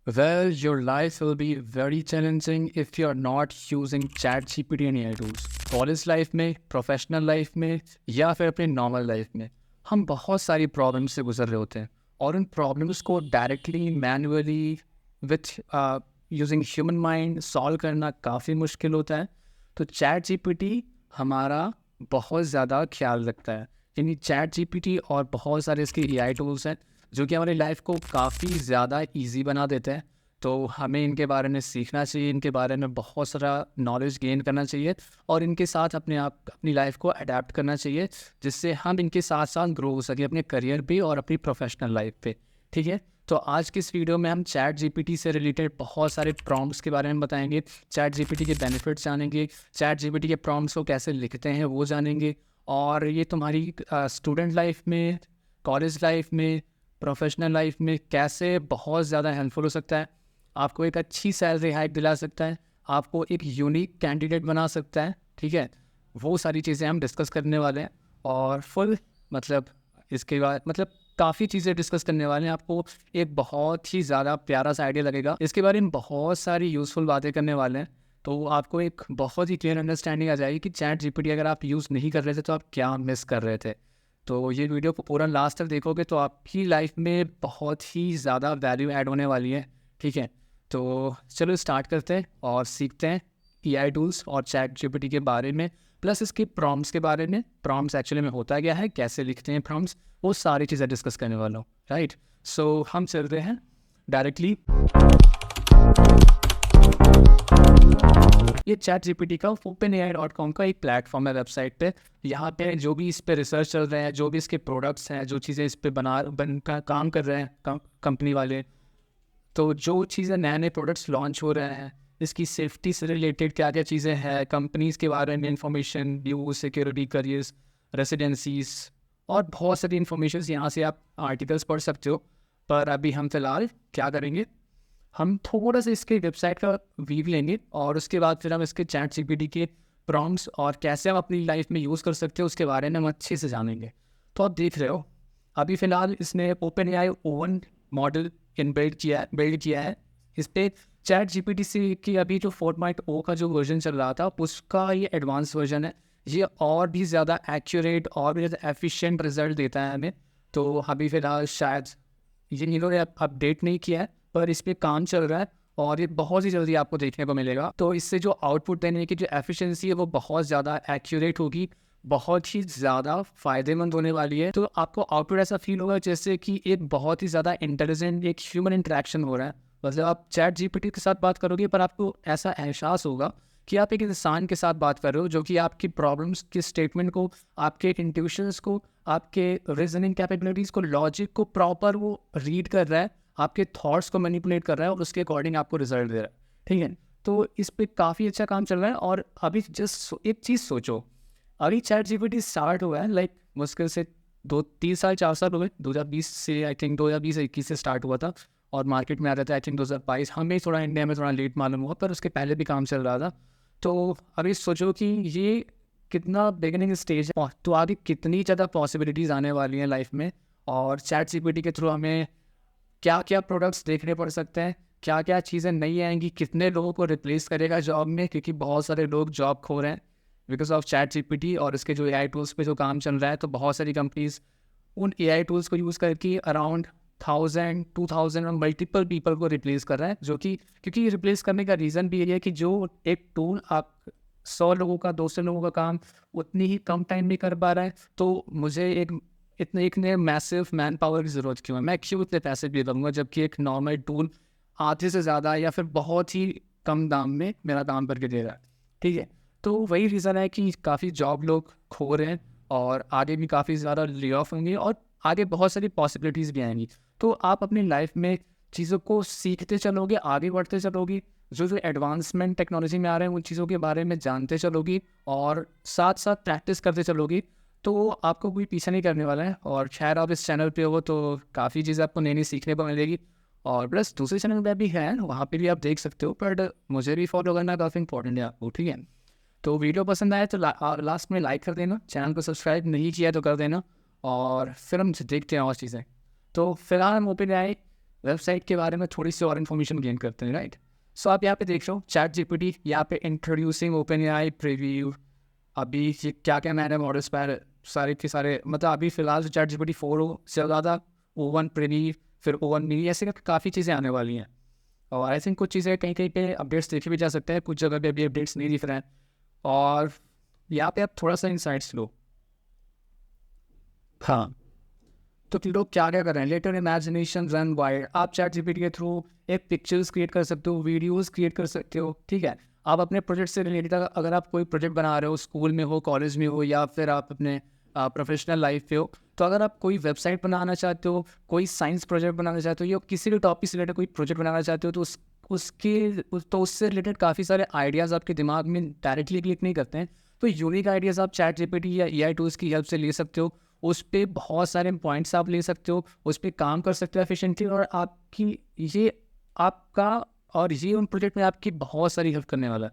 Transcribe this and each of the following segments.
Well, your life will be very challenging if you're not using ChatGPT and AI tools. College life में, professional life में या फिर अपनी normal life में हम बहुत सारी प्रॉब्लम्स से गुजर रहे होते हैं और उन प्रॉब्लम्स को directly manually with using human mind solve करना काफ़ी मुश्किल होता है। तो चैट जीपीटी हमारा बहुत ज़्यादा ख्याल रखता है। यानी चैट जीपीटी और बहुत सारे इसके एआई टूल्स हैं जो कि हमारी लाइफ को काफ़ी ज़्यादा इजी बना देते हैं। तो हमें इनके बारे में सीखना चाहिए, इनके बारे में बहुत सारा नॉलेज गेन करना चाहिए और इनके साथ अपनी लाइफ को अडेप्ट करना चाहिए, जिससे हम इनके साथ साथ ग्रो हो सकें अपने करियर पे और अपनी प्रोफेशनल लाइफ पे। ठीक है, तो आज की इस वीडियो में हम चैट जीपीटी से रिलेटेड बहुत सारे प्रॉम्प्ट्स के बारे में बताएंगे, चैट जीपीटी के बेनिफिट्स जानेंगे, चैट जीपीटी के प्रॉम्प्ट्स को कैसे लिखते हैं वो जानेंगे, और ये तुम्हारी स्टूडेंट लाइफ में, कॉलेज लाइफ में, प्रोफेशनल लाइफ में कैसे बहुत ज़्यादा हेल्पफुल हो सकता है। आपको एक अच्छी सैलरी हाइक दिला सकता है, आपको एक यूनिक कैंडिडेट बना सकता है। ठीक है, वो सारी चीज़ें हम डिस्कस करने वाले हैं और फुल इसके बाद काफ़ी चीज़ें डिस्कस करने वाले हैं। आपको एक बहुत ही ज़्यादा प्यारा सा आइडिया लगेगा, इसके बारे में बहुत सारी यूज़फुल बातें करने वाले हैं। तो आपको एक बहुत ही क्लियर अंडरस्टैंडिंग आ जाएगी कि चैट जीपीटी अगर आप यूज़ नहीं कर रहे थे तो आप क्या मिस कर रहे थे। तो ये वीडियो को पूरा लास्ट तक देखोगे तो आपकी लाइफ में बहुत ही ज़्यादा वैल्यू ऐड होने वाली है। ठीक है, तो चलो स्टार्ट करते हैं और सीखते हैं एआई टूल्स और चैट जीपीटी के बारे में, प्लस इसके प्रॉम्प्ट्स के बारे में। प्रॉम्प्ट्स एक्चुअली में होता क्या है, कैसे लिखते हैं प्रॉम्प्ट्स, वो सारी चीज़ें डिस्कस करने वाला हूँ। राइट, सो हम चलते हैं डायरेक्टली। ये चैट जीपीटी का openai.com का एक प्लेटफॉर्म है वेबसाइट पे। यहाँ पे जो भी इस पे रिसर्च चल रहे हैं, जो भी इसके प्रोडक्ट्स हैं, जो चीज़ें इस पे काम कर रहे हैं कंपनी वाले, तो जो चीज़ें नए नए प्रोडक्ट्स लॉन्च हो रहे हैं, इसकी सेफ्टी से रिलेटेड क्या क्या चीज़ें हैं, कंपनीज़ के बारे में information, news, security, careers, residencies और बहुत सारी इन्फॉर्मेशन यहाँ से आप आर्टिकल्स पढ़ सकते हो। पर अभी हम फिलहाल क्या करेंगे, हम थोड़ा सा इसके वेबसाइट का व्यू लेंगे और उसके बाद फिर हम इसके चैट जीपीटी के प्रॉम्प्ट्स और कैसे हम अपनी लाइफ में यूज़ कर सकते हो उसके बारे में हम अच्छे से जानेंगे। तो आप देख रहे हो अभी फ़िलहाल इसने open AI oven model build किया है। इस पर चैट जीपीटी से कि अभी जो 4.0 का जो वर्जन चल रहा था उसका ये एडवांस वर्जन है। ये और भी ज़्यादा एक्यूरेट और भी ज़्यादा एफिशिएंट रिजल्ट देता है हमें। तो अभी फ़िलहाल शायद ये इन्होंने अपडेट नहीं किया है, पर इस पर काम चल रहा है और ये बहुत ही जल्दी आपको देखने को मिलेगा। तो इससे जो आउटपुट देने की जो एफिशिएंसी है वो बहुत ज़्यादा एक्यूरेट होगी, बहुत ही ज़्यादा फ़ायदेमंद होने वाली है। तो आपको आउटपुट ऐसा फील होगा जैसे कि एक बहुत ही ज़्यादा इंटेलिजेंट एक ह्यूमन इंटरेक्शन हो रहा है। मतलब आप चैट जीपीटी के साथ बात करोगे पर आपको ऐसा एहसास होगा कि आप एक इंसान के साथ बात कर रहे हो जो कि आपकी प्रॉब्लम्स के स्टेटमेंट को, आपके इंट्यूशंस को, आपके रीजनिंग कैपेबिलिटीज़ को, लॉजिक को प्रॉपर वो रीड कर रहा है, आपके थॉट्स को मैनिपुलेट कर रहा है और उसके अकॉर्डिंग आपको रिजल्ट दे रहा है। ठीक है, तो इस पर काफ़ी अच्छा काम चल रहा है। और अभी जस्ट एक चीज़ सोचो, अभी चैट जीपीटी स्टार्ट हुआ है लाइक मुश्किल से 2-3 साल 4 साल हो गए। 2020 से आई थिंक 2020-21 से स्टार्ट हुआ था और मार्केट में आ रहा था आई थिंक 2022। हमें थोड़ा इंडिया में थोड़ा लेट मालूम हुआ, पर उसके पहले भी काम चल रहा था। तो अभी सोचो कि ये कितना बिगिनिंग स्टेज है, तो आगे कितनी ज़्यादा पॉसिबिलिटीज़ आने वाली हैं लाइफ में। और चैट जीपीटी के थ्रू हमें क्या क्या प्रोडक्ट्स देखने पड़ सकते हैं, क्या क्या चीज़ें नहीं आएंगी, कितने लोगों को रिप्लेस करेगा जॉब में, क्योंकि बहुत सारे लोग जॉब खो रहे हैं बिकॉज ऑफ चैट जीपीटी और इसके जो एआई टूल्स पे जो काम चल रहा है। तो बहुत सारी कंपनीज उन एआई टूल्स को यूज़ करके अराउंड 1000-2000 और मल्टीपल पीपल को रिप्लेस कर रहा है। जो कि क्योंकि रिप्लेस करने का रीज़न भी यही है कि जो एक टूल आप 100 लोगों का, 200 लोगों का काम उतनी ही कम टाइम में कर पा रहा है, तो मुझे एक नए मैसिव मैन पावर की ज़रूरत क्यों है, मैं क्यों इतने पैसे भी दूंगा जबकि एक नॉर्मल टूल आधे से ज़्यादा या फिर बहुत ही कम दाम में मेरा काम करके दे रहा है। ठीक है, तो वही रीज़न है कि काफ़ी जॉब लोग खो रहे हैं और आगे भी काफ़ी ज़्यादा ले ऑफ होंगे और आगे बहुत सारी पॉसिबिलिटीज़ भी आएंगी। तो आप अपनी लाइफ में चीज़ों को सीखते चलोगे, आगे बढ़ते चलोगी, जो जो एडवांसमेंट टेक्नोलॉजी में आ रहे हैं उन चीज़ों के बारे में जानते चलोगी और साथ साथ प्रैक्टिस करते चलोगी, तो आपको कोई पीछा नहीं करने वाला है। और खैर आप इस चैनल पे हो तो काफ़ी चीज़ें आपको नई नई सीखने को मिलेगी। और प्लस दूसरे चैनल पे भी है, वहाँ पे भी आप देख सकते हो, बट मुझे भी फॉलो करना काफ़ी इंपॉर्टेंट है आपको। ठीक है, तो वीडियो पसंद आए तो लास्ट में लाइक कर देना, चैनल को सब्सक्राइब नहीं किया तो कर देना और फिर हम देखते हैं और चीज़ें। तो फिलहाल हम ओपन एआई वेबसाइट के बारे में थोड़ी सी और इन्फॉर्मेशन गेन करते हैं, राइट। सो आप यहाँ पे देख रहे हो चैट जीपीटी, यहाँ पे इंट्रोड्यूसिंग ओपन एआई प्रीव्यू। अभी ये क्या क्या नए मॉडल्स पर सारे के सारे, मतलब अभी फिलहाल तो चैट जीपीटी 4 से ज़्यादा, O1 प्रीव्यू, फिर O1 मिनी, ऐसे करके काफ़ी चीज़ें आने वाली हैं। और आई थिंक कुछ चीज़ें कहीं कहीं पे अपडेट्स देखे भी जा सकते हैं, कुछ जगह पे अभी अपडेट्स नहीं दिख रहे हैं। और यहाँ पे आप थोड़ा सा इंसाइट्स लो। हाँ, तो लोग क्या क्या कर रहे हैं, लेटर इमेजिनेशन रन वाइड। आप चैट जीपीटी के थ्रू एक पिक्चर्स क्रिएट कर सकते हो, वीडियोस क्रिएट कर सकते हो, ठीक है। आप अपने प्रोजेक्ट से रिलेटेड अगर आप कोई प्रोजेक्ट बना रहे हो, स्कूल में हो, कॉलेज में हो, या फिर आप अपने प्रोफेशनल लाइफ पे हो, तो अगर आप कोई वेबसाइट बनाना चाहते हो, कोई साइंस प्रोजेक्ट बनाना चाहते हो, या किसी भी टॉपिक से रिलेटेड कोई प्रोजेक्ट बनाना चाहते हो, तो उससे रिलेटेड काफ़ी सारे आइडियाज़ आपके दिमाग में डायरेक्टली क्लिक नहीं करते हैं। तो यूनिक आइडियाज़ आप चैट जीपीटी या एआई टूल्स की हेल्प से ले सकते हो। उस पर बहुत सारे पॉइंट्स आप ले सकते हो, उस पर काम कर सकते हो एफिशिएंटली, और ये उन प्रोजेक्ट में आपकी बहुत सारी हेल्प करने वाला है।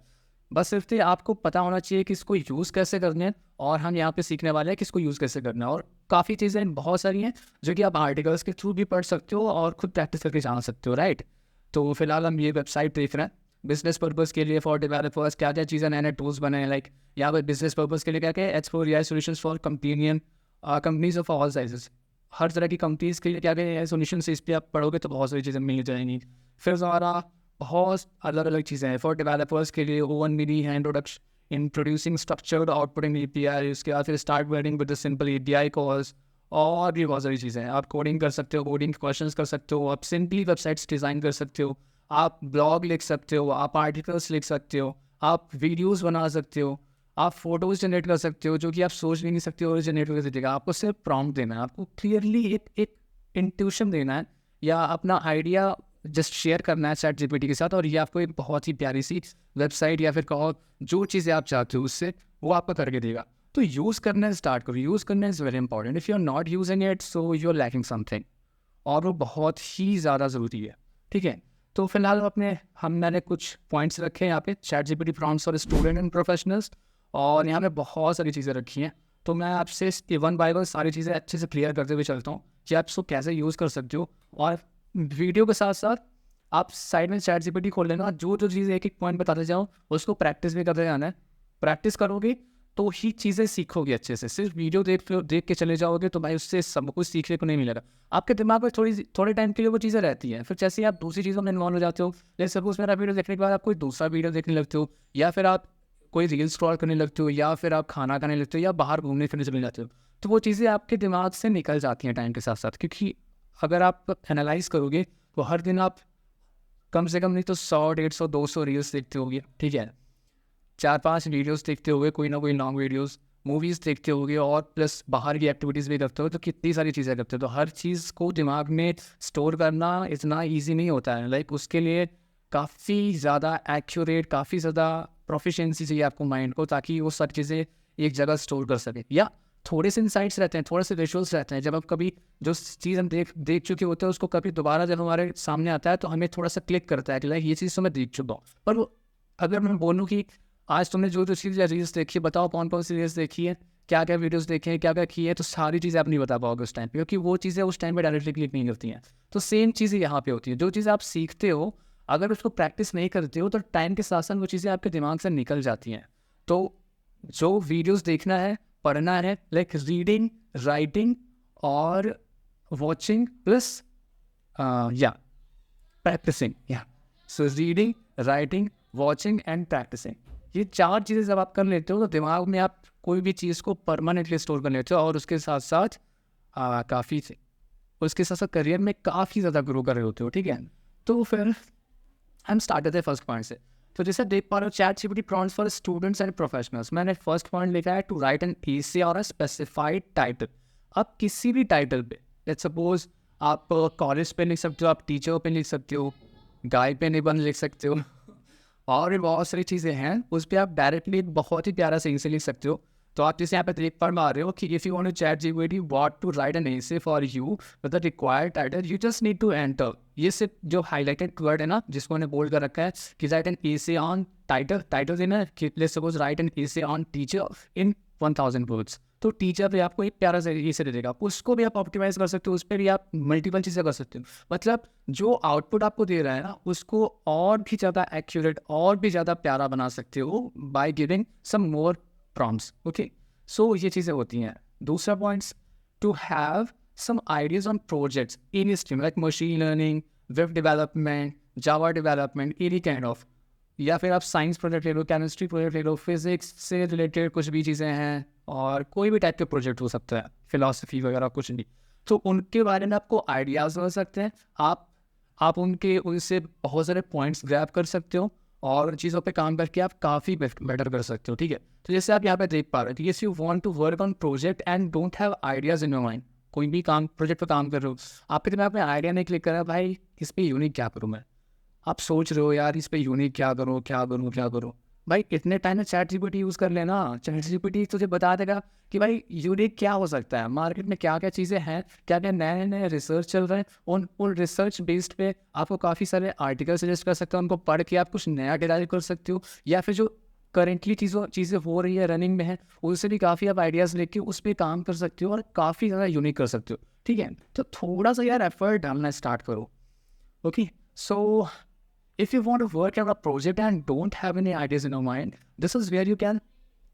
बस सिर्फ आपको पता होना चाहिए कि इसको यूज़ कैसे करना है, और हम यहाँ पे सीखने वाले हैं कि इसको यूज़ कैसे करना है। और काफ़ी चीज़ें बहुत सारी हैं जो कि आप आर्टिकल्स के थ्रू भी पढ़ सकते हो और खुद प्रैक्टिस करके जान सकते हो, राइट। तो फिलहाल हम ये वेबसाइट देख रहे हैं बिजनेस पर्पज़ के लिए, फॉर डेवलपर्स क्या क्या चीज़ें, नए नए टूल्स बने हैं। लाइक यहाँ पर बिजनेस पर्पज़ के लिए क्या क्या है, explore AI solutions for companion companies of all sizes. हर तरह की कंपनीज के लिए क्या क्या सोल्यूशन से, इस पर आप पढ़ोगे तो बहुत सारी चीज़ें मिल जाएंगी। फिर हमारा बहुत अलग अलग चीज़ें हैं फॉर डेवलपर्स के लिए। O1 मिनी है इंट्रोड्यूसिंग स्ट्रक्चर्ड आउटपुटिंग API, उसके बाद फिर start wording with simple API calls, और भी बहुत सारी चीज़ें हैं। आप कोडिंग कर सकते हो, कोडिंग क्वेश्चंस कर सकते हो, आप सिंपली वेबसाइट्स डिज़ाइन कर सकते हो, आप ब्लॉग लिख सकते हो, आप आर्टिकल्स लिख सकते हो, आप वीडियोज़ बना सकते हो, आप फोटोज़ जनरेट कर सकते हो, जो कि आप सोच भी नहीं सकते हो जनरेट करके दीजिएगा। आपको सिर्फ प्रॉम्प्ट देना है, आपको क्लियरली एक इंट्यूशन देना है, या अपना आइडिया जस्ट शेयर करना है चैट जीपीटी के साथ, और ये आपको एक बहुत ही प्यारी सी वेबसाइट, या फिर कहो जो चीज़ें आप चाहते हो उससे, वो आपको करके देगा। तो यूज़ करना स्टार्ट करो, यूज़ करना is very important. If you are not using it, so you are lacking something, और वो बहुत ही ज़्यादा ज़रूरी है, ठीक है। तो फिलहाल मैंने कुछ पॉइंट्स रखे हैं यहाँ पे, chat GPT prompts for student and professionals, और यहाँ पे बहुत सारी चीज़ें रखी हैं। तो मैं आपसे वन बाय वन सारी चीज़ें अच्छे से क्लियर करते हुए चलता हूँ कि आप इसको कैसे यूज़ कर सकते हो। और वीडियो के साथ साथ आप साइड में चैट जीपीटी खोल लेना, जो जो चीज़ें एक एक पॉइंट बताते जाओ, उसको प्रैक्टिस भी करते जाना है। प्रैक्टिस करोगे तो ही चीज़ें सीखोगे अच्छे से। सिर्फ वीडियो देख के चले जाओगे तो भाई उससे सब कुछ सीखने को नहीं मिलेगा। आपके दिमाग में थोड़े टाइम के लिए वो चीज़ें रहती हैं, फिर जैसे ही आप दूसरी चीज़ों में इन्वॉल्व हो जाते हो, जैसे सपोज मेरा वीडियो देखने के बाद आप कोई दूसरा वीडियो देखने लगते हो, या फिर आप कोई रील स्क्रॉल करने लगते हो, या फिर आप खाना खाने लगते हो, या बाहर घूमने फिरने चले जाते हो, तो वो चीज़ें आपके दिमाग से निकल जाती हैं टाइम के साथ साथ। क्योंकि अगर आप एनालाइज करोगे तो हर दिन आप कम से कम नहीं तो 100, 150, 200 रील्स देखते होगे, ठीक है। 4-5 वीडियोस देखते होगे, कोई ना कोई लॉन्ग वीडियोस, मूवीज़ देखते होगे, और प्लस बाहर की एक्टिविटीज़ भी करते हो, तो कितनी सारी चीज़ें करते हो। तो हर चीज़ को दिमाग में स्टोर करना इतना ईजी नहीं होता है। लाइक उसके लिए काफ़ी ज़्यादा एक्यूरेट, काफ़ी ज़्यादा प्रोफिशिएंसी चाहिए आपको माइंड को, ताकि वो सब चीज़ें एक जगह स्टोर कर सके। या थोड़े से इंसाइट्स रहते हैं, थोड़े से विजुअल्स रहते हैं, जब आप कभी जो चीज़ हम देख चुके होते हैं उसको कभी दोबारा जब हमारे सामने आता है तो हमें थोड़ा सा क्लिक करता है कि लाइक ये चीज़ तो मैं देख चुका हूँ। पर वो अगर मैं बोलूँ कि आज तुमने जो जो चीज़ रील्स देखी है, बताओ कौन कौन सी रील्स देखी है, क्या क्या वीडियोस देखे हैं, क्या क्या की है, तो सारी चीज़ें आप नहीं बता पाओगे उस टाइम पे, क्योंकि वो चीज़ें उस टाइम पे डायरेक्टली क्लिक नहीं करती हैं। तो सेम चीज़ें यहाँ पे होती है, जो चीज़ें आप सीखते हो अगर उसको प्रैक्टिस नहीं करते हो तो टाइम के साथ साथ वो चीज़ें आपके दिमाग से निकल जाती हैं। तो जो वीडियोस देखना है, पढ़ना है, लाइक रीडिंग, राइटिंग और वॉचिंग प्लस या प्रैक्टिसिंग, या so reading, writing, watching and practicing, ये 4 चीज़ें जब आप कर लेते हो तो दिमाग में आप कोई भी चीज़ को परमानेंटली स्टोर कर लेते हो, और उसके साथ साथ करियर में काफ़ी ज़्यादा ग्रो कर रहे होते हो, ठीक है। तो फिर हम स्टार्ट करते हैं फर्स्ट पॉइंट से। तो जैसे देख पा रहे हो chat GPT prompts for students and professionals, मैंने फर्स्ट पॉइंट लिखा है टू राइट एन एसे और अ स्पेसिफाइड टाइटल। आप किसी भी टाइटल पे, लेट्स सपोज आप कॉलेज पे लिख सकते हो, आप टीचर पे लिख सकते हो, गाय पे निबंध लिख सकते हो, और भी बहुत सारी चीज़ें हैं, उस पर आप डायरेक्टली एक बहुत ही प्यारा से लिख सकते हो। तो आप जैसे यहाँ पे देख पा रहे हो कि if you want to chat GPT what to write an essay for you with the required title, you just need to enter, ये सिर्फ जो हाईलाइटेड वर्ड है ना जिसको मैंने बोल्ड कर रखा है कि right an essay on title देना है कि let's suppose right an essay on teacher in 1000 words. तो तो टीचर भी आपको एक प्यारा तरीके से दे देगा, उसको भी आप ऑप्टिमाइज कर सकते हो, उस पर भी आप मल्टीपल चीज़ें कर सकते हो। मतलब जो आउटपुट आपको दे रहा है ना, उसको और भी ज़्यादा एक्यूरेट और भी ज़्यादा प्यारा बना सकते हो by giving some more prompts. Okay, so ये चीज़ें होती हैं। दूसरा points, to have some ideas on projects in stream like machine learning, web development, Java development, any kind of, या फिर आप साइंस प्रोजेक्ट ले लो, केमिस्ट्री प्रोजेक्ट ले लो, फिजिक्स से रिलेटेड कुछ भी चीज़ें हैं, और कोई भी टाइप के प्रोजेक्ट हो सकता है, फिलॉसफी वगैरह कुछ नहीं, तो उनके बारे में आपको आइडियाज़ हो सकते हैं। आप उनसे बहुत सारे पॉइंट्स ग्रैब कर सकते हो और उन चीज़ों पे काम करके आप काफ़ी बेटर कर सकते हो। ठीक है, तो जैसे आप यहाँ पे देख पा रहे हो, yes you want to work on project and don't have ideas in your mind. कोई भी काम प्रोजेक्ट पे काम कर रहे हो, आपके दिमाग में आइडिया नहीं क्लिक कर रहा, भाई इस पे यूनिक क्या करूँ मैं, आप सोच रहे हो यार इस पे यूनिक क्या करूँ। भाई इतने टाइम में चैट जीपीटी यूज़ कर लेना, चैट जीपीटी तुझे बता देगा कि भाई यूनिक क्या हो सकता है, मार्केट में क्या क्या चीज़ें हैं, क्या क्या नए नए रिसर्च चल रहे हैं, उन रिसर्च बेस्ड पे आपको काफ़ी सारे आर्टिकल सजेस्ट कर सकते हो, उनको पढ़ के आप कुछ नया डिराइव कर सकते हो, या फिर जो करेंटली चीज़ें हो रही है, रनिंग में है, उससे भी काफ़ी आप आइडियाज़ लेके उस पर काम कर सकते हो और काफ़ी ज़्यादा यूनिक कर सकते हो। ठीक है, तो थोड़ा सा यार एफर्ट डालना स्टार्ट करो। Okay, so if you want to work on a project and don't have any ideas in your mind, this is where you can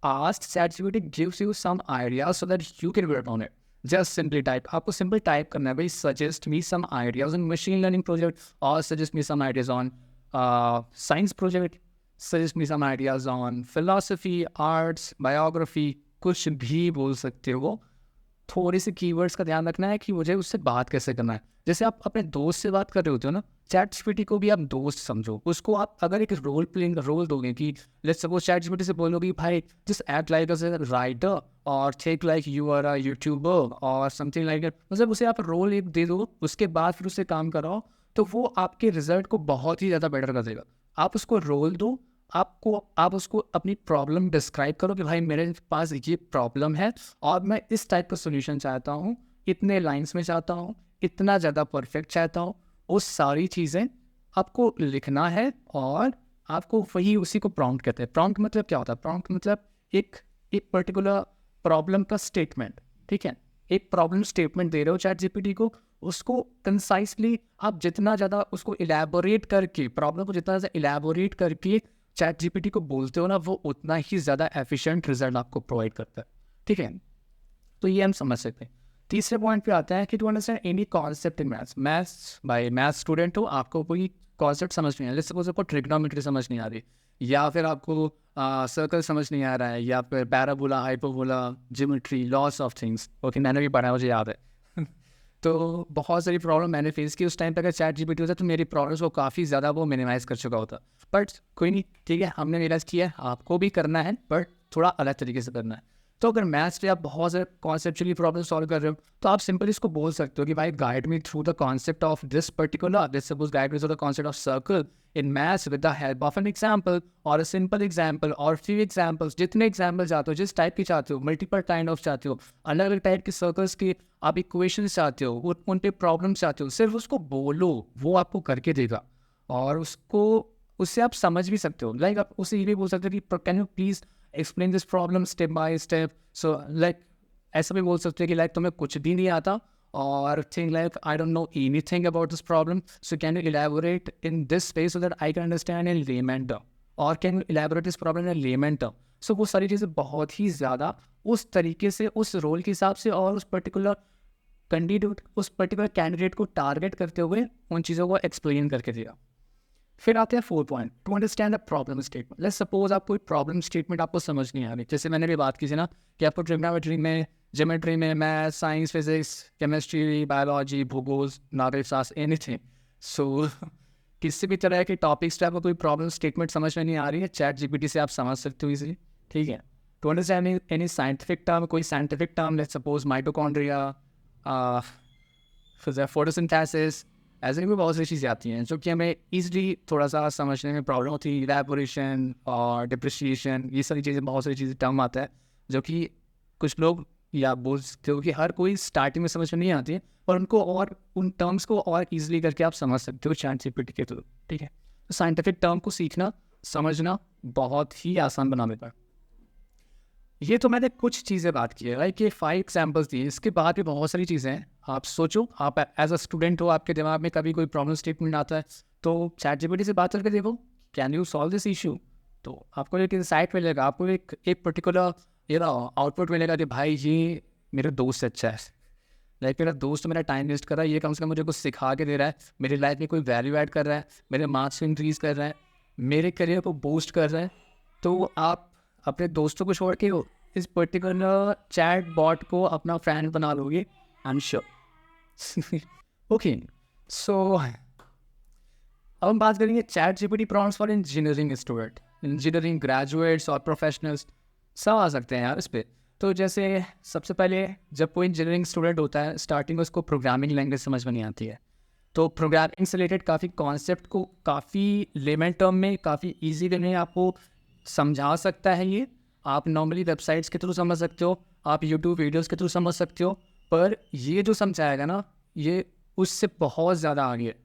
ask ChatGPT gives you some ideas so that you can work on it. Just simply type. आपको simple type करना है भाई, suggest me some ideas on machine learning project, or suggest me some ideas on science project, suggest me some ideas on philosophy, arts, biography, कुछ भी बोल सकते हो। थोड़ी सी कीवर्ड्स का ध्यान रखना है कि मुझे उससे बात कैसे करना है। जैसे आप अपने दोस्त से बात कर रहे होते हो ना, चैट जीपीटी को भी आप दोस्त समझो। उसको आप अगर एक रोल प्लेइंग रोल दोगे कि लेट्स सपोज चैट जीपीटी से बोलोगे भाई just act like a writer और think like you are a YouTuber और समथिंग लाइक दैट, मतलब उसे आप रोल एक दे दो, उसके बाद फिर उससे काम कराओ, तो वो आपके रिजल्ट को बहुत ही ज़्यादा बेटर कर देगा। आप उसको रोल दो, आप उसको अपनी प्रॉब्लम डिस्क्राइब करो कि भाई मेरे पास ये प्रॉब्लम है और मैं इस टाइप का सोल्यूशन चाहता हूँ, इतने लाइंस में चाहता हूँ, इतना ज़्यादा परफेक्ट चाहता हूँ। वो सारी चीज़ें आपको लिखना है और आपको वही उसी को प्रॉम्प्ट कहते हैं। प्रॉम्प्ट मतलब क्या होता है? प्रॉम्प्ट मतलब एक पर्टिकुलर प्रॉब्लम का स्टेटमेंट। ठीक है, एक प्रॉब्लम स्टेटमेंट दे रहे हो चैट जीपीटी को, उसको कंसाइसली आप जितना ज़्यादा उसको इलेबोरेट करके, प्रॉब्लम को जितना ज़्यादा इलेबोरेट करके चैट जीपीटी को बोलते हो ना, वो उतना ही ज़्यादा एफिशिएंट रिजल्ट आपको प्रोवाइड करता है। ठीक है, तो ये हम समझ सकते हैं। तीसरे पॉइंट पे आता है कि to understand any concept in maths by maths student हो, आपको कोई कॉन्सेप्ट समझ नहीं आ रहा, सपोज आपको ट्रिग्नोमेट्री समझ नहीं आ रही, या फिर आपको सर्कल समझ नहीं आ रहा है, या फिर parabola, hyperbola, geometry, loss of things. Okay, मैंने भी पढ़ा है, मुझे याद है। तो बहुत सारी प्रॉब्लम मैंने फेस की उस टाइम पे। अगर चैट जीपीटी होता तो मेरी प्रॉब्लम्स को काफ़ी ज़्यादा वो मिनिमाइज़ कर चुका होता। बट कोई नहीं, ठीक है, हमने रियलाइज़ किया है आपको भी करना है, बट थोड़ा अलग तरीके से करना है। तो अगर मैथ्स पे आप बहुत सारे कॉन्सेप्चुअली प्रॉब्लम सॉल्व कर रहे हो, तो आप सिंपली इसको बोल सकते हो कि भाई guide me through the concept of this particular, let's suppose guide me through the concept of circle in maths with the help of an example और अ सिंपल एग्जाम्पल और फ्यू एग्जाम्पल्स। जितने example चाहते हो, जिस type की चाहते हो, multiple kind of चाहते हो, अलग अलग टाइप के सर्कल्स के आप इक्वेशन चाहते हो, उन पे प्रॉब्लम चाहते हो, सिर्फ उसको बोलो, वो आपको करके देगा। और उससे आप समझ भी सकते हो। लाइक आप उसे ये भी बोल सकते हो कि can you please explain this problem step by step. So like ऐसा भी बोल सकते हो कि लाइक तुम्हें कुछ भी नहीं आता और think like I don't know anything about this problem, so can you elaborate in this way so that I can understand in layman term, और can you elaborate this problem in layman term. So वो सारी चीज़ें बहुत ही ज़्यादा उस तरीके से, उस रोल के हिसाब से और उस पर्टिकुलर कैंडिडेट को टारगेट करते हुए उन चीज़ों को एक्सप्लेन करके दिया। फिर आते हैं 4 point, to understand the problem statement. Let's suppose आप कोई प्रॉब्लम स्टेटमेंट आपको समझ नहीं आ रही, जैसे मैंने भी बात की थी ना कि आपको ट्रिग्नोमेट्री में, ज्योमेट्री में, math, science, physics, chemistry, biology, भूगोल, नागरिक शास्त्र, एनीथिंग। सो किसी भी तरह के टॉपिक्स पे आपको कोई प्रॉब्लम स्टेटमेंट समझ में नहीं आ रही है, चैट जीपीटी से आप समझ सकते हो इजीली। ठीक है, to understand any scientific term, कोई scientific term, let's suppose mitochondria, फिर फोटोसिंथेसिस, ऐसे भी बहुत सारी चीज़ें आती हैं जो कि हमें ईजिली थोड़ा सा समझने में प्रॉब्लम होती है। इलैबोरेशन और डिप्रिशिएशन, ये सारी चीज़ें, बहुत सारी चीज़ें टर्म आता है जो कि कुछ लोग या बोल सकते हो कि हर कोई स्टार्टिंग में समझ में नहीं आती है, और उनको और उन टर्म्स को और ईजिली करके आप समझ सकते हो चैट जीपीटी के थ्रू। ठीक है, तो साइंटिफिक टर्म को सीखना, समझना बहुत ही आसान बना देता है। ये तो मैंने कुछ चीज़ें बात की है, लाइक ये 5 एग्जाम्पल्स दिए, इसके बाद भी बहुत सारी चीज़ें हैं। आप सोचो, आप एज अ स्टूडेंट हो, आपके दिमाग में कभी कोई प्रॉब्लम स्टेटमेंट आता है, तो ChatGPT से बात करके देखो, can you solve this issue. तो आपको एक इंसाइट मिलेगा, आपको एक पर्टिकुलर आउटपुट मिलेगा कि भाई ये मेरे दोस्त से अच्छा है, लाइक मेरा दोस्त मेरा टाइम वेस्ट कर रहा है, ये कम से कम मुझे कुछ सिखा के दे रहा है, मेरी लाइफ में कोई वैल्यू ऐड कर रहा है, मेरे मार्क्स को इंक्रीज़ कर रहा है, मेरे करियर को बूस्ट कर रहा है। तो आप अपने दोस्तों को छोड़ के इस पर्टिकुलर चैट बॉट को अपना फ्रेंड बना लोगे, आई एम श्योर। ओके, सो अब हम बात करेंगे ChatGPT prompts for engineering student, engineering graduates और प्रोफेशनल्स सब आ सकते हैं यार इस पर। तो जैसे सबसे पहले जब कोई इंजीनियरिंग स्टूडेंट होता है, स्टार्टिंग में उसको प्रोग्रामिंग लैंग्वेज समझ में नहीं आती है, तो प्रोग्रामिंग से रिलेटेड काफ़ी कॉन्सेप्ट को काफ़ी लेमन टर्म में, काफ़ी ईजी वे में आपको समझा सकता है। ये आप नॉर्मली वेबसाइट्स के थ्रू समझ सकते हो, आप यूट्यूब वीडियोज़ के थ्रू समझ सकते हो, पर ये जो समझाएगा ना, ये उससे बहुत ज़्यादा आगे है।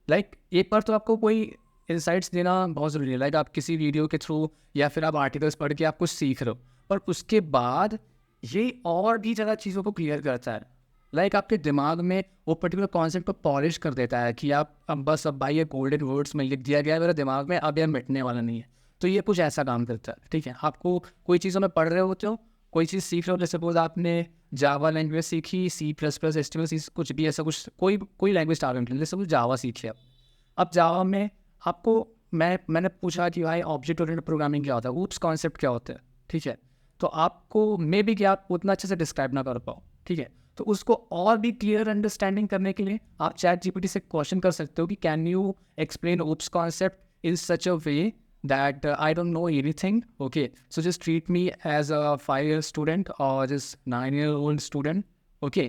लाइक एक बार तो आपको कोई इंसाइट्स देना बहुत ज़रूरी है, लाइक आप किसी वीडियो के थ्रू या फिर आप आर्टिकल्स पढ़ के आप कुछ सीख रहे हो, पर उसके बाद ये और भी ज़्यादा चीज़ों को क्लियर करता है। लाइक आपके दिमाग में वो पर्टिकुलर कॉन्सेप्ट को पॉलिश कर देता है कि आप अब बस अब भाई ये गोल्डन वर्ड्स में लिख दिया गया है मेरे दिमाग में, अब यह मिटने वाला नहीं है। तो ये कुछ ऐसा काम करता है, ठीक है। आपको कोई चीज़ों में पढ़ रहे होते हो, कोई चीज़ सीख रहे हो, जैसे सपोज आपने जावा लैंग्वेज सीखी, C++, HTML, कुछ भी ऐसा कुछ, कोई लैंग्वेज स्टार्ट, जैसे सपोज जावा सीख लिया। अब जावा में आपको मैंने पूछा कि भाई ऑब्जेक्ट ओरिएंटेड प्रोग्रामिंग क्या होता है, ऊप्स कॉन्सेप्ट क्या होता है, ठीक है। तो आपको मे बी कि आप उतना अच्छे से डिस्क्राइब ना कर पाओ, ठीक है। तो उसको और भी क्लियर अंडरस्टैंडिंग करने के लिए आप ChatGPT से क्वेश्चन कर सकते हो कि can you explain oops concept in such a way that I don't know anything. Okay, so just treat me as a 5-year student or just 9-year-old student, okay,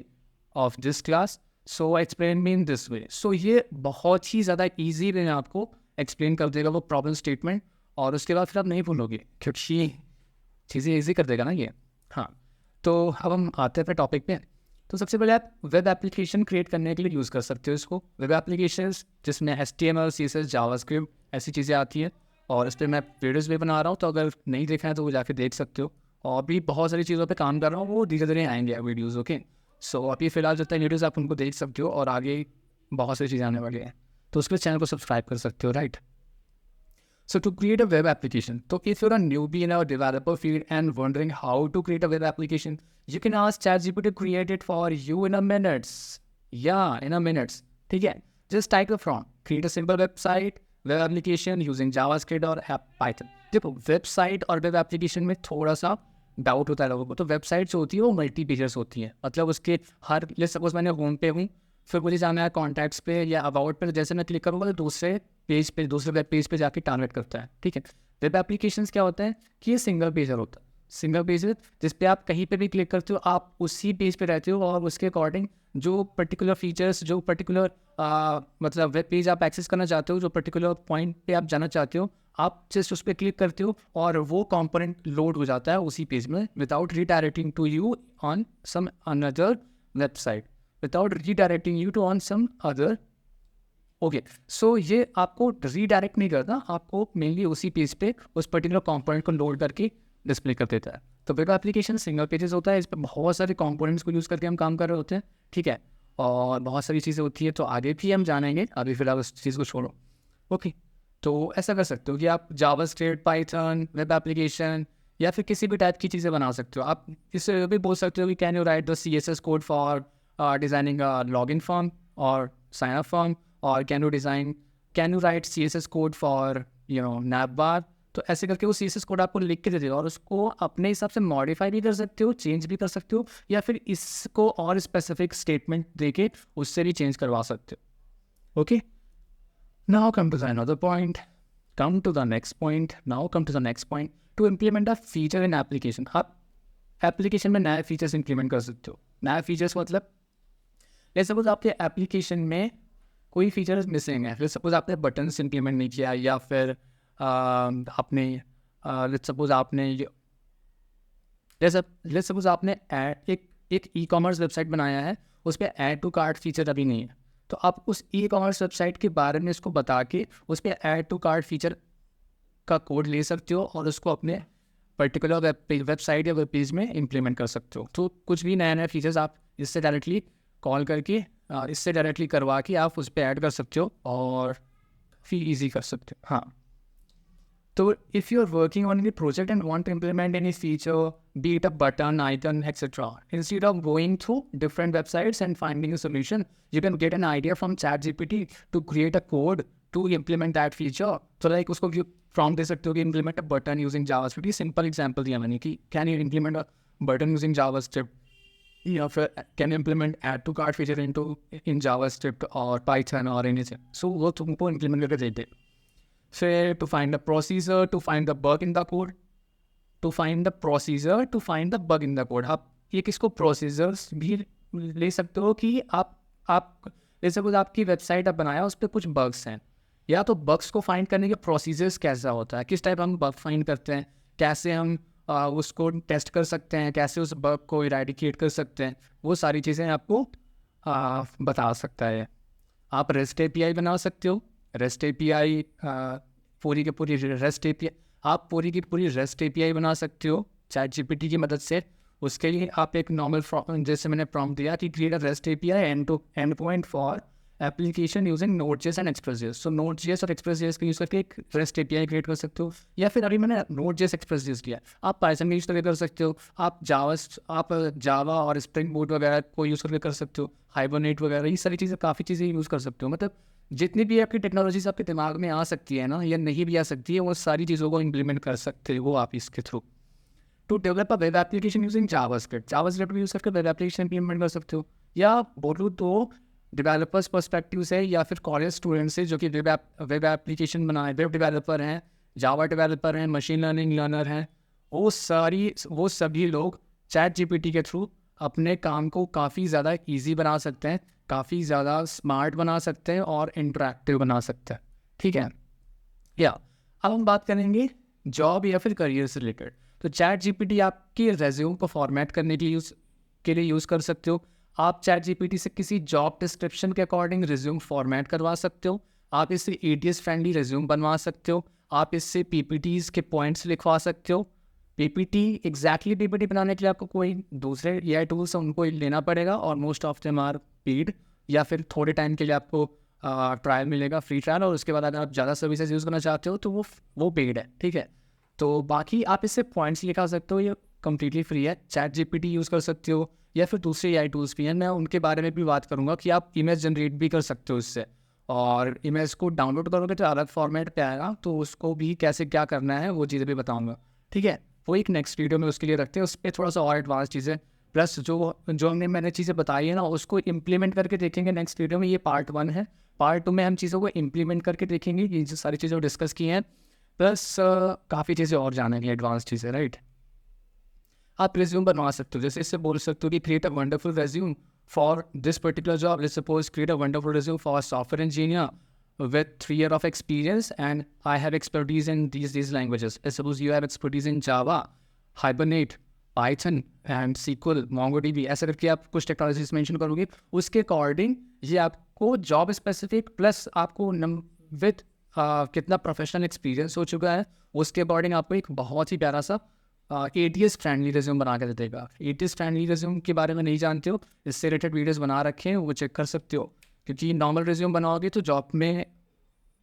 of this class. So explain me in this way. So ये बहुत ही ज़्यादा easy वे में आपको explain कर देगा वो problem statement, और उसके बाद फिर आप नहीं भूलोगे क्योंकि चीज़ें ईजी कर देगा ना ये। हाँ, तो अब हम आते हैं अपने टॉपिक पे। तो सबसे पहले आप वेब एप्लीकेशन क्रिएट करने के लिए यूज़ कर सकते हो इसको। वेब एप्लीकेशन जिसमें HTML, CSS, जावास्क्रिप्ट ऐसी चीज़ें आती हैं, और इस पर मैं वीडियोज़ भी बना रहा हूँ, तो अगर नहीं देखा है तो वो जाके देख सकते हो। और भी बहुत सारी चीज़ों पे काम कर रहा हूँ, वो धीरे धीरे आएंगे वीडियोज़, ओके। सो अभी फ़िलहाल जितने वीडियोज़ आप उनको देख सकते हो, और आगे बहुत सारी चीज़ें आने वाली हैं, तो उसके लिए चैनल को सब्सक्राइब कर सकते हो, right. So to create a web application, so if you're a newbie in our developer field and wondering how to create a web application, you can ask ChatGPT to create it for you in a minutes. Yeah, in a minutes. ठीक है, just type the prompt, create a simple website, web application using JavaScript और Python. देखो website और web application में थोड़ा सा doubt होता है लोगों को। तो वेबसाइट जो होती है वो मल्टी पेजेस होती है, मतलब उसके हर, जैसे सपोज मैंने होम पे हूँ, फिर मुझे जाना है कॉन्टैक्ट्स पे या अबाउट पे, जैसे मैं क्लिक करूँगा तो दूसरे पेज पे, दूसरे वेब पेज पे जाके टारगेट करता है, ठीक है। वेब एप्लीकेशंस क्या होता है कि ये सिंगल पेजर होता है, सिंगल पेज जिस पे आप कहीं पे भी क्लिक करते हो, आप उसी पेज पे रहते हो, और उसके अकॉर्डिंग जो पर्टिकुलर फीचर्स, जो पर्टिकुलर मतलब वेब पेज आप एक्सेस करना चाहते हो, जो पर्टिकुलर पॉइंट पे आप जाना चाहते हो, आप जस्ट उस पर क्लिक करते हो और वो कंपोनेंट लोड हो जाता है उसी पेज में, without redirecting to you on some another website, without redirecting you to on some other. Okay, so ये आपको रीडायरेक्ट नहीं करता, आपको मेनली उसी पेज पे उस पर्टिकुलर कंपोनेंट को लोड करके डिस्प्ले कर देता है। तो वेब एप्लीकेशन सिंगल पेजेस होता है, इस पर बहुत सारे कंपोनेंट्स को यूज़ करके हम काम कर रहे होते हैं, ठीक है। और बहुत सारी चीज़ें होती है, तो आगे भी हम जानेंगे, अभी फिलहाल उस चीज़ को छोड़ो, ओके। तो ऐसा कर सकते हो कि आप जावास्क्रिप्ट, पाइथन, वेब एप्लीकेशन या फिर किसी भी टाइप की चीज़ें बना सकते हो। आप इससे भी बोल सकते हो कि can you write the CSS code for designing login form और साइन अप फॉर्म, और can you write CSS code for navbar. तो ऐसे करके वो CSS कोड आपको लिख के दे देगा, और उसको अपने हिसाब से मॉडिफाई भी कर सकते हो, चेंज भी कर सकते हो, या फिर इसको और स्पेसिफिक स्टेटमेंट देके उससे भी चेंज करवा सकते हो, okay. Now come to the another point. Come to the next point. To implement a feature in application. आप एप्लीकेशन में नए फीचर्स इंप्लीमेंट कर सकते हो। नए फीचर्स मतलब, लेट्स सपोज आपके एप्लीकेशन में कोई फीचर्स मिसिंग है, लेट्स सपोज आपने बटन्स इंप्लीमेंट नहीं किया, या फिर आपने लेट्स सपोज आपने एक ई-कॉमर्स वेबसाइट बनाया है, उस पर ऐड टू कार्ट फीचर अभी नहीं है। तो आप उस ई-कॉमर्स वेबसाइट के बारे में इसको बता के उस पर ऐड टू कार्ट फीचर का कोड ले सकते हो, और उसको अपने पर्टिकुलर वेबसाइट या वेब पेज में इम्प्लीमेंट कर सकते हो। तो कुछ भी नया नया फीचर्स आप इससे डायरेक्टली कॉल करके इससे डायरेक्टली करवा के आप उस पर ऐड कर सकते हो और फिर ईजी कर सकते हो। हाँ, तो if you are working on any project and want to implement any feature, be it a button, icon, etc. Instead of going through different websites and finding a solution, you can get an idea from ChatGPT to create a code to implement that feature. So like उसको prompt दे सकते हो कि implement a button using JavaScript. Simple example दिया मैंने कि can you implement a button using JavaScript? या फिर can you implement add to cart feature in JavaScript or Python or anything. So वो तुमको implement करके देते। फिर to find the procedure, to find the bug in the code. To find the procedure to find the bug in the code. आप ये किसको procedures भी ले सकते हो कि आप जैसे कुछ आपकी वेबसाइट आप बनाया उस पर कुछ बग्स हैं, या तो बग्स को फाइंड करने के प्रोसीजर्स कैसा होता है, किस टाइप हम बग फाइंड करते हैं, कैसे हम उसको टेस्ट कर सकते हैं, कैसे उस बग को इरेडिकेट कर सकते हैं, वो सारी चीज़ें आपको बता सकता है। आप रेस्ट एपीआई बना सकते हो। रेस्ट एपीआई पूरी की पूरी रेस्ट एपीआई आप पूरी की पूरी रेस्ट एपीआई बना सकते हो ChatGPT की मदद से। उसके लिए आप एक नॉर्मल जैसे मैंने प्रॉम्प्ट दिया कि create a rest API and point for application using Node.js and Express.js। So Node.js और Express.js का यूज़ करके एक रेस्ट एपीआई क्रिएट कर सकते हो, या फिर अभी मैंने Node.js Express.js दिया, आप Python का यूज़ करके कर सकते हो, आप जावा और स्प्रिंग बूट वगैरह को यूज़ करके कर सकते हो, हाइबरनेट वगैरह, ये सारी चीज़ें काफ़ी चीज़ें यूज़ कर सकते हो। मतलब जितनी भी आपकी टेक्नोलॉजीज आपके दिमाग में आ सकती है ना, या नहीं भी आ सकती है, वो सारी चीज़ों को इम्प्लीमेंट कर सकते हो आप इसके through. To develop a web application using JavaScript use करके वेब एप्लीकेशन इम्प्लीमेंट कर सकते हो। या बोलूँ तो डेवलपर्स पर्सपेक्टिव से या फिर कॉलेज स्टूडेंट से जो कि वेब एप्लीकेशन बनाए, वेब डेवलपर हैं, जावा डेवलपर हैं, मशीन लर्निंग लर्नर हैं, वो सभी लोग ChatGPT के थ्रू अपने काम को काफ़ी ज़्यादा ईजी बना सकते हैं, काफ़ी ज़्यादा स्मार्ट बना सकते हैं और इंटरेक्टिव बना सकते हैं। ठीक है, या अब हम बात करेंगे जॉब या फिर करियर से रिलेटेड। तो ChatGPT आपके रेज्यूम को फॉर्मेट करने के लिए यूज़ कर सकते हो। आप ChatGPT से किसी जॉब डिस्क्रिप्शन के अकॉर्डिंग रिज्यूम फॉर्मेट करवा सकते हो। आप इससे ATS फ्रेंडली रिज्यूम बनवा सकते हो। आप इससे PPTs के पॉइंट्स लिखवा सकते हो। PPT बनाने के लिए आपको कोई दूसरे AI टूल्स हैं उनको लेना पड़ेगा, और most of them are paid, या फिर थोड़े टाइम के लिए आपको ट्रायल मिलेगा, फ्री ट्रायल, और उसके बाद अगर आप ज़्यादा सर्विसेज यूज़ करना चाहते हो तो वो पेड है। ठीक है, तो बाकी आप इससे पॉइंट्स लिखा सकते हो, ये कम्प्लीटली फ्री है। ChatGPT यूज़ कर सकते हो, या फिर दूसरे AI टूल्स भी हैं, मैं उनके बारे में भी बात करूँगा कि आप इमेज जनरेट भी कर सकते हो इससे, और इमेज को डाउनलोड करोगे तो अलग फॉर्मेट पे आएगा, तो उसको भी कैसे क्या करना है वो चीज़ें भी बताऊँगा। ठीक है, वो एक नेक्स्ट वीडियो में उसके लिए रखते हैं, उस पर थोड़ा सा और एडवांस चीज़ें प्लस जो मैंने चीज़ें बताई है ना, उसको इम्प्लीमेंट करके देखेंगे नेक्स्ट वीडियो में। ये पार्ट 1 है। पार्ट 2 में हम चीज़ों को इम्प्लीमेंट करके देखेंगे, ये जो सारी चीज़ें डिस्कस की हैं, प्लस काफ़ी चीज़ें और जानेंगे, एडवांस चीज़ें। राइट, आप रिज्यूम बनवा सकते हो, जैसे इससे बोल सकते हो कि create a wonderful resume for this particular job. Let's suppose create a wonderful resume for software engineer with 3 years of experience and I have expertise in these languages. Let's suppose you have expertise in Java, Hibernate, Python and SQL, MongoDB। ऐसा करके आप कुछ technologies mention करोगे, उसके according ये आपको job specific plus आपको with कितना प्रोफेशनल एक्सपीरियंस हो चुका है, उसके अकॉर्डिंग आपको एक बहुत ही प्यारा सा ATS फ्रेंडली रिज्यूम बना के देगा। ATS फ्रेंडली रिज्यूम के बारे में नहीं जानते हो, इससे रिलेटेड वीडियोस बना रखे हैं, वो चेक कर सकते हो, क्योंकि नॉर्मल रिज्यूम बनाओगे तो जॉब में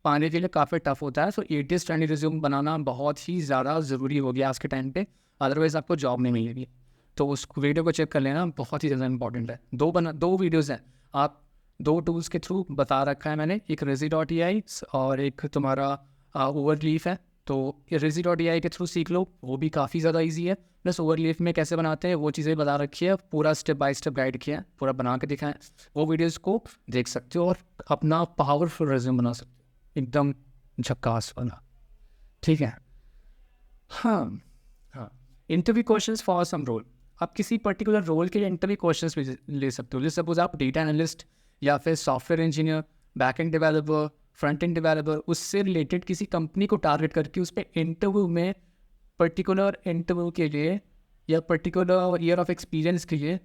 पाने के लिए काफ़ी टफ होता है। सो ATS फ्रेंडली रिज्यूम बनाना बहुत ही ज़्यादा ज़रूरी हो गया आज के टाइम पे, अदरवाइज़ आपको जॉब नहीं मिलेगी। तो उस वीडियो को चेक कर लेना, बहुत ही ज़्यादा इंपॉर्टेंट है। दो वीडियोज़ हैं, आप 2 टूल्स के थ्रू बता रखा है मैंने, एक Resi.ai और एक तुम्हारा ओवरलीफ है। तो Resi.ai के थ्रू सीख लो, वो भी काफ़ी ज़्यादा ईजी है। प्लस ओवरलीफ में कैसे बनाते हैं वो चीज़ें बता रखी है, पूरा स्टेप बाय स्टेप गाइड किया है, पूरा बना के दिखाएं। वो वीडियोज़ को देख सकते हो और अपना पावरफुल रिज्यूम बना सकते हो, एकदम झक्कास वाला। ठीक है, हाँ, interview questions for some role. आप किसी पर्टिकुलर रोल के लिए इंटरव्यू क्वेश्चंस भी ले सकते हो। जैसे सपोज आप डेटा एनालिस्ट या फिर software engineer, back end developer, front end developer, उससे रिलेटेड किसी कंपनी को टारगेट करके उस पर इंटरव्यू में पर्टिकुलर इंटरव्यू के लिए या पर्टिकुलर ईयर ऑफ एक्सपीरियंस के लिए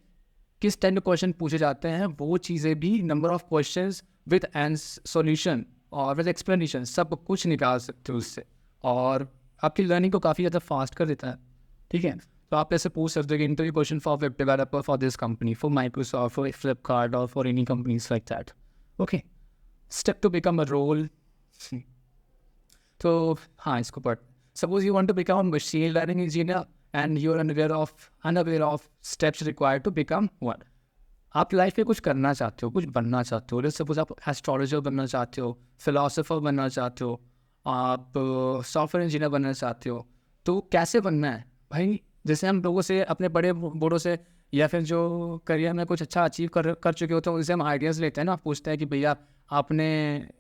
किस टाइप के क्वेश्चन पूछे जाते हैं, वो चीज़ें भी number of questions with solution और विद एक्सप्लेनेशन सब कुछ निकाल सकते हो उससे, और आपकी लर्निंग को काफ़ी ज़्यादा फास्ट कर देता है। ठीक है। तो आप ऐसे पूछ सकते हो कि interview question for web developer for this company, for Microsoft, for Flipkart और for any companies like that. Okay, step to become a role. तो हाँ, इसको पढ़। Suppose you want to become a machine learning engineer and you are unaware of steps required to become one. आप life में कुछ करना चाहते हो, कुछ बनना चाहते हो, जैसे सपोज आप एस्ट्रोलॉजर बनना चाहते हो, फिलोसोफर बनना चाहते हो, आप सॉफ्टवेयर इंजीनियर बनना चाहते हो, तो कैसे बनना है भाई? जैसे हम लोगों से, अपने बड़े बूढ़ों से, या फिर जो करियर में कुछ अच्छा अचीव कर चुके होते हैं, उनसे हम आइडियाज़ लेते हैं ना। पूछते हैं कि भैया आपने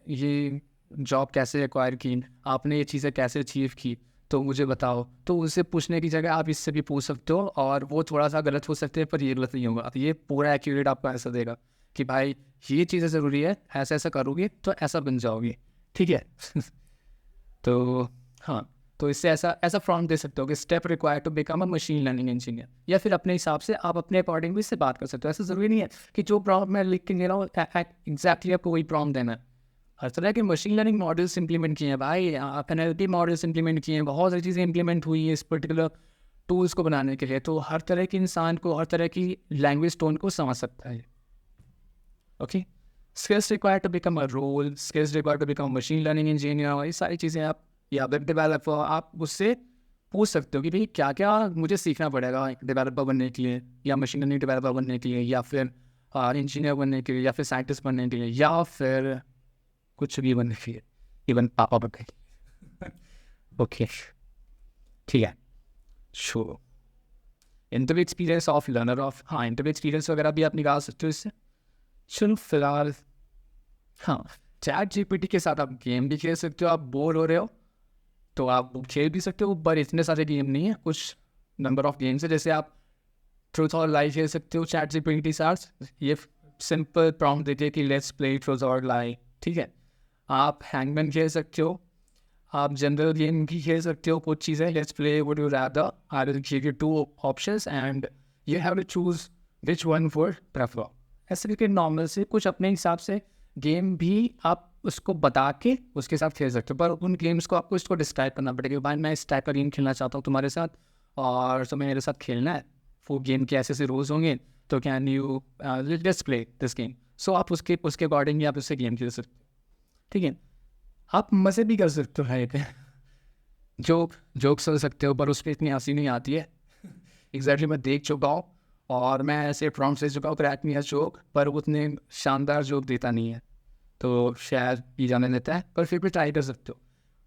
ये जॉब कैसे एक्वायर की, आपने ये चीज़ें कैसे अचीव की, तो मुझे बताओ। तो उससे पूछने की जगह आप इससे भी पूछ सकते हो, और वो थोड़ा सा गलत हो सकते हैं, पर ये गलत नहीं होगा। तो ये पूरा एक्यूरेट आपको आंसर देगा कि भाई ये चीज़ें ज़रूरी है, ऐसा ऐसा करोगे तो ऐसा बन जाओगे, ठीक है। तो हाँ, तो इससे ऐसा ऐसा प्रॉम्प्ट दे सकते हो कि step required to become a machine learning engineer, या फिर अपने हिसाब से आप अपने अकॉर्डिंग भी इससे बात कर सकते हो। ऐसा ज़रूरी नहीं है कि जो प्रॉम्प्ट मैं लिख के दे रहा हूँ एग्जैक्टली आपको वही प्रॉम्प्ट देना है। हर तरह के मशीन लर्निंग मॉडल्स इंप्लीमेंट किए हैं भाई, NLP मॉडल्स इंप्लीमेंट किए हैं, बहुत सारी चीज़ें इंप्लीमेंट हुई है इस पर्टिकुलर टूल्स को बनाने के लिए। तो हर तरह के इंसान को, हर तरह की लैंग्वेज टोन को समझ सकता है। Okay, skills required to become a role, skills required to become machine learning engineer, ये सारी चीज़ें आप, या वेब डेवलपर, आप उससे पूछ सकते हो कि भाई क्या क्या मुझे सीखना पड़ेगा डेवलपर बनने के लिए, या मशीन लर्निंग डेवलपर बनने के लिए, या फिर इंजीनियर बनने के लिए, या फिर साइंटिस्ट बनने के लिए, या फिर कुछ भी बनने के लिए, इवन पापा बनने के लिए। ओके, ठीक है। Show interview experience of learner of, हाँ, इंटरव्यू एक्सपीरियंस वगैरह भी आप निकाल सकते हो इससे। चलो फिलहाल, हाँ, चैट जीपीटी के साथ आप गेम भी खेल सकते हो। आप बोर हो रहे हो तो आप खेल भी सकते हो, पर इतने सारे गेम नहीं है, कुछ नंबर ऑफ गेम्स है। जैसे आप ट्रूथ और लाई खेल सकते हो चैट जीपीटी के साथ। ये सिंपल प्रॉम्प्ट देते हैं कि लेट्स प्ले ट्रूथ और लाई, ठीक है। आप हैंगमैन खेल सकते हो, आप जनरल गेम भी खेल सकते हो। कुछ चीज़ें, let's play would you rather, I will give you 2 options and you have to choose which one would prefer. ऐसे करके नॉर्मल से कुछ अपने हिसाब से गेम भी आप उसको बता के उसके साथ खेल सकते हो, पर उन गेम्स को आपको इसको डिस्क्राइब करना पड़ेगा। भाई मैं इस टाइप का गेम खेलना चाहता हूँ तुम्हारे साथ, और तुम्हें मेरे साथ खेलना है। वो गेम के ऐसे ऐसे रूल्स होंगे, तो can you let's play this game. So आप उसके अकॉर्डिंग ही आप उससे गेम खेल सकते हो, ठीक है। आप मज़े भी कर सकते हो भाई पे, जोक सुन सकते हो, पर उस पर इतनी हंसी नहीं आती है। एग्जैक्टली मैं देख चुका हूँ, और मैं ऐसे प्रॉम्प्ट से चुका हूँ, क्रैक मी है जोक, पर उतने शानदार जोक देता नहीं है, तो शायद ये जाने देता है, पर फिर भी ट्राई कर सकते हो।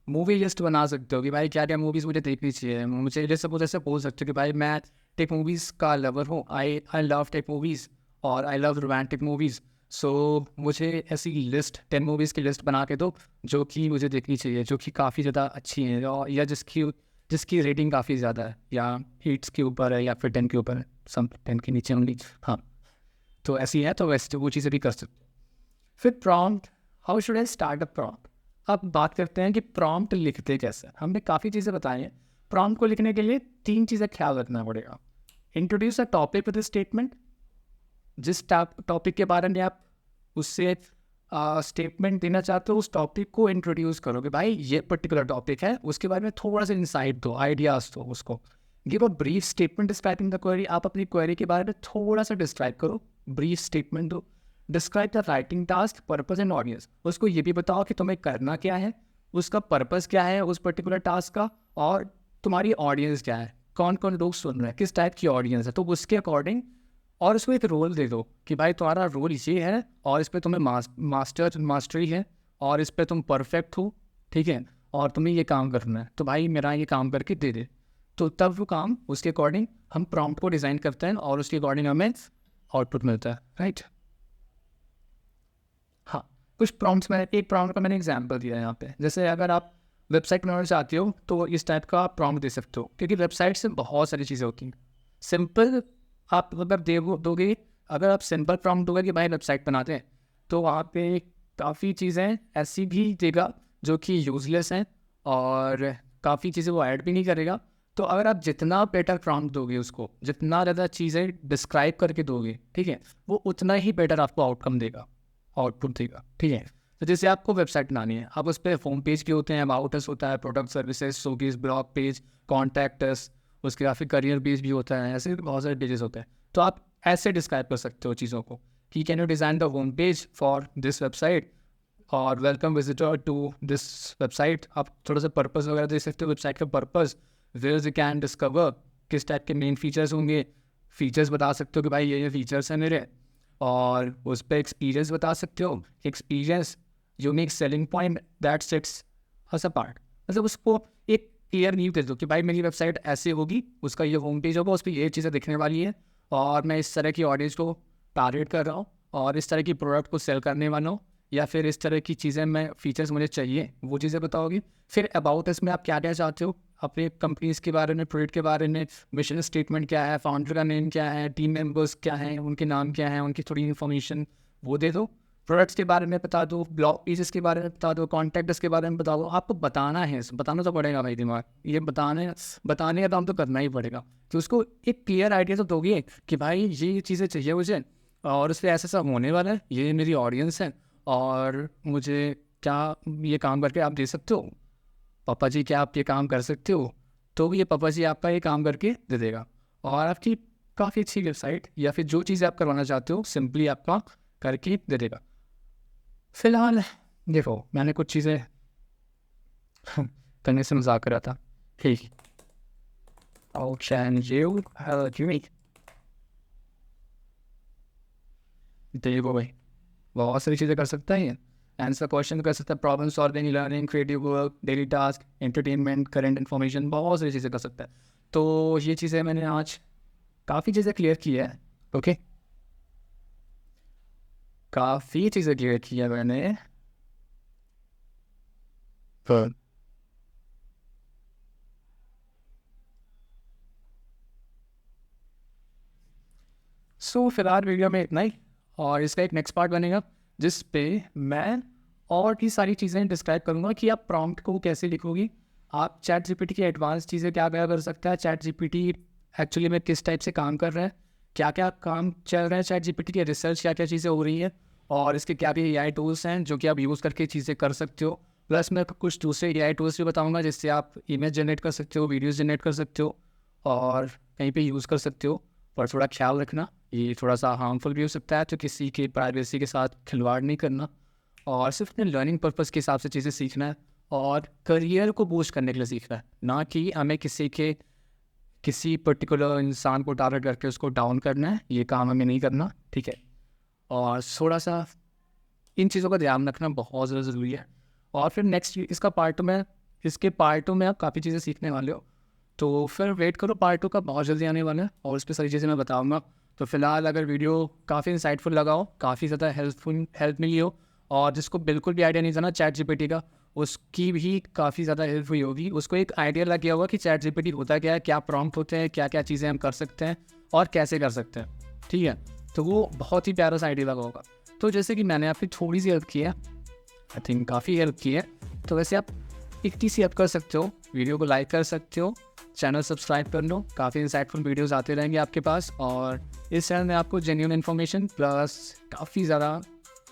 मूवी लिस्ट बना सकते हो कि भाई क्या क्या मूवीज़ मुझे देखनी चाहिए। मुझे जैसे वो जैसे बोल सकते हो कि भाई मैं टेक मूवीज़ का लवर हूँ, आई लव टेक मूवीज़, और आई लव रोमांटिक मूवीज़। सो मुझे ऐसी लिस्ट 10 मूवीज़ की लिस्ट बना के दो जो कि मुझे देखनी चाहिए, जो कि काफ़ी ज़्यादा अच्छी हैं, और या जिसकी रेटिंग काफ़ी ज़्यादा है, या 8 के ऊपर है, या फिर 10 के ऊपर है, सम 10 के नीचे होंगी। हाँ, तो ऐसी है, तो वैसे वो चीज़ें भी कर सकते हो। फिर prompt, how should I start a prompt. अब बात करते हैं कि प्रॉम्प्ट लिखते कैसे। हमने काफ़ी चीज़ें बताई हैं। प्रॉम्प्ट को लिखने के लिए 3 चीज़ें ख्याल रखना पड़ेगा। Introduce a topic with statement, जिस टॉपिक के बारे में आप उससे स्टेटमेंट देना चाहते हो, उस टॉपिक को इंट्रोड्यूस करो कि भाई ये पर्टिकुलर टॉपिक है, उसके बारे में थोड़ा सा इंसाइट दो, आइडियाज़ दो उसको। Give a brief statement describing the query, आप अपनी क्वेरी के बारे में थोड़ा सा डिस्क्राइब करो, ब्रीफ स्टेटमेंट दो। Describe the writing task, purpose and audience, उसको ये भी बताओ कि तुम्हें करना क्या है, उसका पर्पस क्या है उस पर्टिकुलर टास्क का, और तुम्हारी ऑडियंस क्या है, कौन कौन लोग सुन रहे हैं, किस टाइप की ऑडियंस है, तो उसके अकॉर्डिंग। और उसको एक रोल दे दो कि भाई तुम्हारा रोल ये है, और इस पर तुम्हें मास्टरी है, और इस पर तुम परफेक्ट हो, ठीक है, और तुम्हें ये काम करना है, तो भाई मेरा ये काम करके दे दे। तो तब वो काम, उसके अकॉर्डिंग हम प्रॉम्प्ट को डिज़ाइन करते हैं, और उसके अकॉर्डिंग हमें आउटपुट मिलता है, राइट। हाँ, कुछ प्रॉम्प्ट्स में, एक प्रॉम्प्ट का मैंने एग्जांपल दिया है यहाँ पे। जैसे अगर आप वेबसाइट बनाना चाहते हो तो इस टाइप का आप प्रॉम्प्ट दे सकते हो, क्योंकि वेबसाइट से बहुत सारी चीज़ें होती हैं। सिंपल आप अगर दोगे, अगर आप सिंपल प्रॉम्प्ट दोगे कि भाई वेबसाइट बनाते हैं, तो वहाँ पे काफ़ी चीज़ें ऐसी भी देगा जो कि यूजलेस हैं, और काफ़ी चीज़ें वो ऐड भी नहीं करेगा। तो अगर आप जितना बेटर प्रॉम्प्ट दोगे उसको, जितना ज़्यादा चीज़ें डिस्क्राइब करके दोगे, ठीक है, वो उतना ही बेटर आपको आउटकम देगा, आउटपुट देगा, ठीक है। तो जैसे आपको वेबसाइट बनानी है, आप उस पर होम पेज के होते हैं, अबाउट अस होता है, product services, showcase, blog page, contact us, उसके काफ़ी करियर पेज भी होता है, ऐसे बहुत सारे पेजेस होते हैं। तो आप ऐसे डिस्क्राइब कर सकते हो चीज़ों को कि can you design the home page for this website और welcome visitor to this website. आप थोड़ा सा पर्पस वगैरह दे सकते हो, वेबसाइट का purpose, where you can discover, किस टाइप के मेन फीचर्स होंगे, फीचर्स बता सकते हो कि भाई ये फीचर्स हैं मेरे, और उस पर एक्सपीरियंस बता सकते हो, experience unique selling point that sets us apart. मतलब उसको एक क्लियर नीव दे दो कि भाई मेरी वेबसाइट ऐसे होगी, उसका ये होम पेज होगा, उस पर ये चीज़ें दिखने वाली है, और मैं इस तरह की ऑडियंस को टारगेट कर रहा हूँ, और इस तरह की प्रोडक्ट को सेल करने वाला हूँ, या फिर इस तरह की चीज़ें मैं फीचर्स मुझे चाहिए, वो चीज़ें बताओगी। फिर अबाउट इसमें आप क्या क्या चाहते हो, अपने कंपनीज के बारे में, प्रोडक्ट के बारे में, मिशन स्टेटमेंट क्या है, फाउंडर का नेम क्या है, टीम मेंबर्स क्या हैं, उनके नाम क्या हैं, उनकी थोड़ी इन्फॉर्मेशन वो दे दो, प्रोडक्ट्स के बारे में बता दो, ब्लॉग पेजेस के बारे में बता दो, कॉन्टैक्ट्स के बारे में बता दो। आपको बताना है, बताना तो पड़ेगा भाई, दिमाग ये बताने का काम तो करना ही पड़ेगा। तो उसको एक क्लियर आइडिया तो दोगे कि भाई ये चीज़ें चाहिए मुझे, और उससे ऐसा सब होने वाला है, ये मेरी ऑडियंस है, और मुझे क्या ये काम करके आप दे सकते हो, पापा जी क्या आप ये काम कर सकते हो। तो ये पापा जी आपका ये काम करके दे देगा, और आपकी काफ़ी अच्छी वेबसाइट या फिर जो चीज़ आप करवाना चाहते हो सिंपली आपका करके दे देगा। फिलहाल देखो, मैंने कुछ चीज़ें करने से मजाक कर रहा था, ठीक। देखो भाई, बहुत सारी चीज़ें कर सकता है ये, आंसर क्वेश्चन कर सकता है, problem solving, learning, creative work, daily task, entertainment, current information, बहुत सारी चीज़ें कर सकता है। तो ये चीज़ें मैंने आज काफ़ी चीज़ें क्लियर की है। ओके, काफ़ी चीज़ें क्लियर की है मैंने। सो फिलहाल वीडियो में इतना ही, और इसका एक नेक्स्ट पार्ट बनेगा जिस पे मैं और भी सारी चीज़ें डिस्क्राइब करूँगा कि आप प्रॉम्प्ट को कैसे लिखोगी, आप चैट जीपीटी की एडवांस चीज़ें क्या क्या कर सकता है, चैट जीपीटी एक्चुअली में किस टाइप से काम कर रहा है, क्या क्या काम चल रहा है चैट जीपीटी की, रिसर्च क्या क्या चीज़ें हो रही है, और इसके क्या भी एआई टूल्स हैं जो कि आप यूज़ करके चीज़ें कर सकते हो। प्लस मैं कुछ दूसरे एआई टूल्स भी बताऊँगा जिससे आप इमेज जनरेट कर सकते हो, वीडियोज़ जनरेट कर सकते हो, और कहीं पर यूज़ कर सकते हो। पर थोड़ा ख्याल रखना, ये थोड़ा सा हार्मफुल भी हो सकता है, तो किसी की प्राइवेसी के साथ खिलवाड़ नहीं करना, और सिर्फ अपने लर्निंग पर्पज़ के हिसाब से चीज़ें सीखना है, और करियर को बूस्ट करने के लिए सीखना है, ना कि हमें किसी पर्टिकुलर इंसान को टारगेट करके उसको डाउन करना है। ये काम हमें नहीं करना, ठीक है। और थोड़ा सा इन चीज़ों का ध्यान रखना बहुत ज़्यादा ज़रूरी है। और फिर नेक्स्ट इसके पार्ट 2 में आप काफ़ी चीज़ें सीखने वाले हो, तो फिर वेट करो, पार्ट 2 का बहुत जल्दी आने वाला है, और उस पर सारी चीज़ें मैं बताऊँगा। तो फिलहाल अगर वीडियो काफ़ी इंसाइटफुल लगा हो, काफ़ी ज़्यादा हेल्प मिली हो, और जिसको बिल्कुल भी आइडिया नहीं था ना चैट जीपीटी का, उसकी भी काफ़ी ज़्यादा हेल्प हुई होगी, उसको एक आइडिया लग गया होगा कि चैट जीपीटी होता क्या है, क्या प्रॉम्प्ट होते हैं, क्या क्या चीज़ें हम कर सकते हैं और कैसे कर सकते हैं, ठीक है। तो वो बहुत ही प्यारा सा आइडिया लगा होगा। तो जैसे कि मैंने आपकी थोड़ी सी हेल्प की है, आई थिंक काफ़ी हेल्प की है, तो वैसे आप इतनी सी हेल्प कर सकते हो, वीडियो को लाइक कर सकते हो, चैनल सब्सक्राइब कर लो, काफ़ी इंसाइटफुल वीडियोस आते रहेंगे आपके पास, और इस चैनल में आपको जेन्युइन इन्फॉर्मेशन प्लस काफ़ी ज़्यादा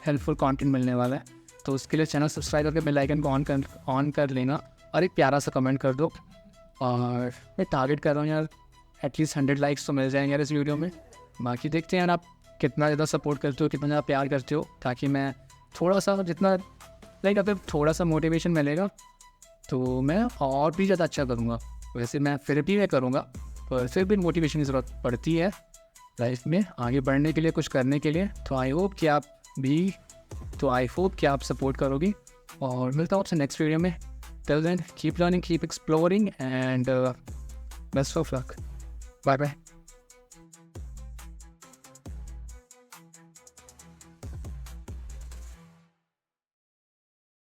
हेल्पफुल कंटेंट मिलने वाला है। तो उसके लिए चैनल सब्सक्राइब करके बेल आइकन को ऑन कर लेना, और एक प्यारा सा कमेंट कर दो। और मैं टारगेट कर रहा हूँ यार, एटलीस्ट 100 लाइक्स तो मिल जाएंगे यार इस वीडियो में। बाकी देखते हैं यार आप कितना ज़्यादा सपोर्ट करते हो, कितना ज़्यादा प्यार करते हो, ताकि मैं थोड़ा सा जितना अगर थोड़ा सा मोटिवेशन मिलेगा तो मैं और भी ज़्यादा अच्छा करूँगा। वैसे मैं फिर भी मैं करूँगा, पर फिर भी मोटिवेशन की ज़रूरत पड़ती है लाइफ में आगे बढ़ने के लिए, कुछ करने के लिए। तो आई होप कि आप सपोर्ट करोगी, और मिलता हूँ आपसे नेक्स्ट वीडियो में। Till then keep learning, keep exploring, and best of luck, bye bye.